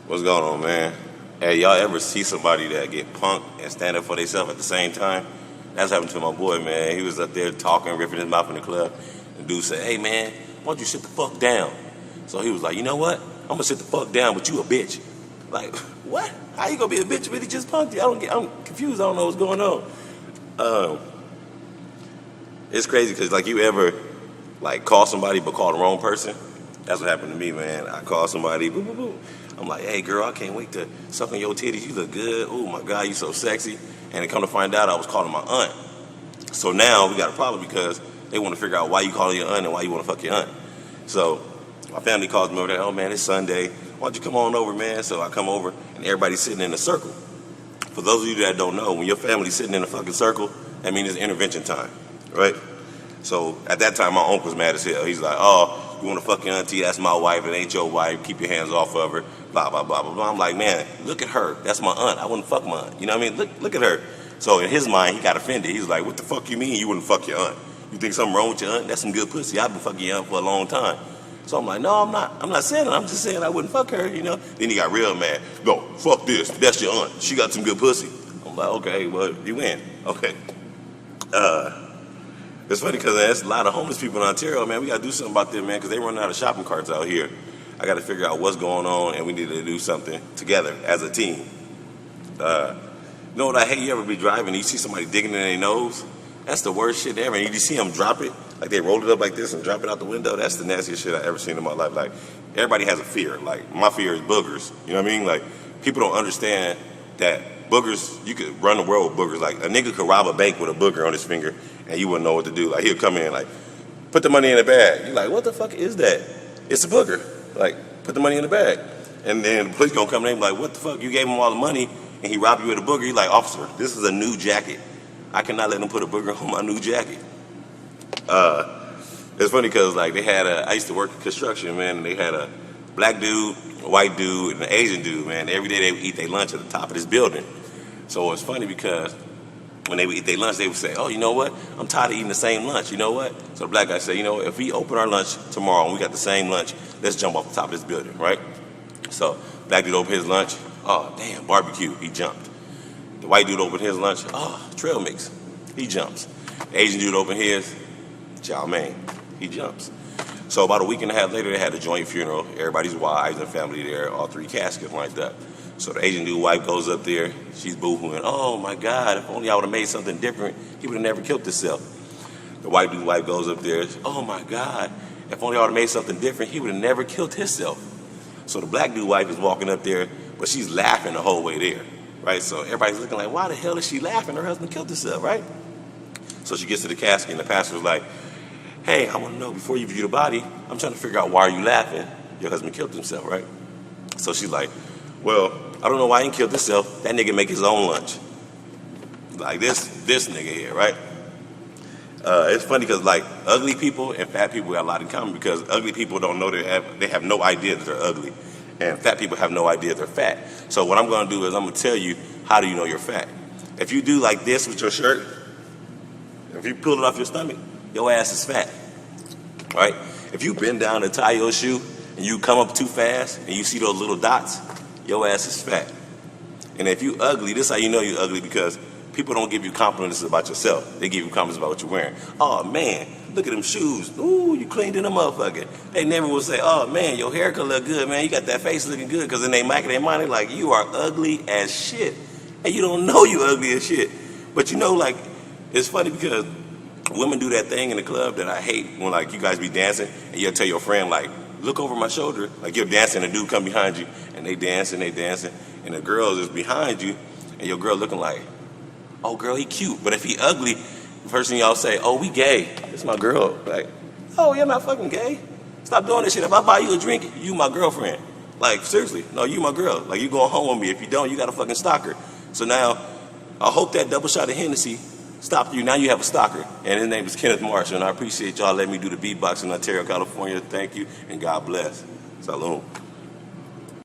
What's going on, man? Hey, y'all ever see somebody that get punked and stand up for themselves at the same time? That's happened to my boy, man. He was up there talking, ripping his mouth in the club. And dude said, hey, man, why don't you sit the fuck down? So he was like, you know what? I'm going to sit the fuck down, but you a bitch. Like, what? How you going to be a bitch when he just punked you? I'm confused. I don't know what's going on. It's crazy because, like, you ever, like, call somebody but call the wrong person? That's what happened to me, man. I called somebody, boop, boop, boop. I'm like, hey, girl, I can't wait to suck on your titties. You look good. Oh, my God, you so sexy. And to come to find out, I was calling my aunt. So now we got a problem because they want to figure out why you calling your aunt and why you want to fuck your aunt. So my family calls me over there. Oh, man, it's Sunday. Why don't you come on over, man? So I come over, and everybody's sitting in a circle. For those of you that don't know, when your family's sitting in a fucking circle, that means it's intervention time, right? So at that time, my uncle's mad as hell. He's like, oh, you want to fuck your auntie? That's my wife. It ain't your wife. Keep your hands off of her. Blah, blah, blah, blah, blah. I'm like, man, look at her. That's my aunt. I wouldn't fuck my aunt. You know what I mean? Look at her. So in his mind, he got offended. He's like, what the fuck you mean you wouldn't fuck your aunt? You think something wrong with your aunt? That's some good pussy. I've been fucking your aunt for a long time. So I'm like, no, I'm not saying it. I'm just saying I wouldn't fuck her, you know? Then he got real mad. No, fuck this. That's your aunt. She got some good pussy. I'm like, okay, well, you win. Okay. It's funny because there's a lot of homeless people in Ontario, man. We got to do something about them, man, because they run out of shopping carts out here. I got to figure out what's going on, and we need to do something together as a team. You know what I hate? You ever be driving and you see somebody digging in their nose? That's the worst shit ever. And you just see them drop it, like they roll it up like this and drop it out the window. That's the nastiest shit I've ever seen in my life. Like, everybody has a fear. Like, my fear is boogers. You know what I mean? Like, people don't understand that boogers, you could run the world with boogers. Like, a nigga could rob a bank with a booger on his finger and you wouldn't know what to do. Like, he'll come in like, put the money in the bag. You're like, what the fuck is that? It's a booger. Like, put the money in the bag. And then the police gonna come in and be like, what the fuck? You gave him all the money and he robbed you with a booger. You're like, officer, this is a new jacket. I cannot let him put a booger on my new jacket. It's funny because, like, I used to work in construction, man, and they had a black dude, a white dude, and an Asian dude, man. Every day they would eat their lunch at the top of this building. So it's funny because when they would eat their lunch, they would say, oh, you know what? I'm tired of eating the same lunch. You know what? So the black guy said, you know what? If we open our lunch tomorrow and we got the same lunch, let's jump off the top of this building, right? So black dude opened his lunch. Oh, damn, barbecue. He jumped. The white dude opened his lunch. Oh, trail mix. He jumps. The Asian dude opened his. Chow mein. He jumps. So about a week and a half later, they had a joint funeral. Everybody's wives and family there. All three caskets lined up. So the Asian dude wife goes up there. She's boo-hooing. Oh, my God, if only I would have made something different, he would have never killed himself. The white dude wife goes up there. Oh, my God, if only I would have made something different, he would have never killed himself. So the black dude wife is walking up there, but she's laughing the whole way there, right? So everybody's looking like, why the hell is she laughing? Her husband killed himself, right? So she gets to the casket, and the pastor's like, hey, I want to know, before you view the body, I'm trying to figure out, why are you laughing? Your husband killed himself, right? So she's like, well, I don't know why he killed himself. That nigga make his own lunch. Like this nigga here, right? It's funny because, like, ugly people and fat people got a lot in common because ugly people don't know they have no idea that they're ugly. And fat people have no idea they're fat. So what I'm going to do is I'm going to tell you, how do you know you're fat? If you do like this with your shirt, if you pull it off your stomach, your ass is fat, right? If you bend down to tie your shoe and you come up too fast and you see those little dots, your ass is fat. And if you ugly, this is how you know you're ugly, because people don't give you compliments about yourself. They give you compliments about what you're wearing. Oh, man, look at them shoes. Ooh, you cleaned in a motherfucker. They never will say, oh, man, your hair could look good, man. You got that face looking good. Because then they mic in their mind, they're like, you are ugly as shit. And you don't know you ugly as shit. But you know, like, it's funny because women do that thing in the club that I hate when, like, you guys be dancing and you'll tell your friend, like, look over my shoulder. Like, you're dancing and a dude come behind you and they dancing, and the girl is behind you and your girl looking like, oh, girl, he cute. But if he ugly, the first thing y'all say, oh, we gay. It's my girl. Like, oh, you're not fucking gay. Stop doing this shit. If I buy you a drink, you my girlfriend. Like, seriously, no, you my girl. Like, you going home with me. If you don't, you got a fucking stalker. So now, I hope that double shot of Hennessy stopped you. Now you have a stalker. And his name is Kenneth Marshall. And I appreciate y'all letting me do the beatbox in Ontario, California. Thank you, and God bless. Shalom.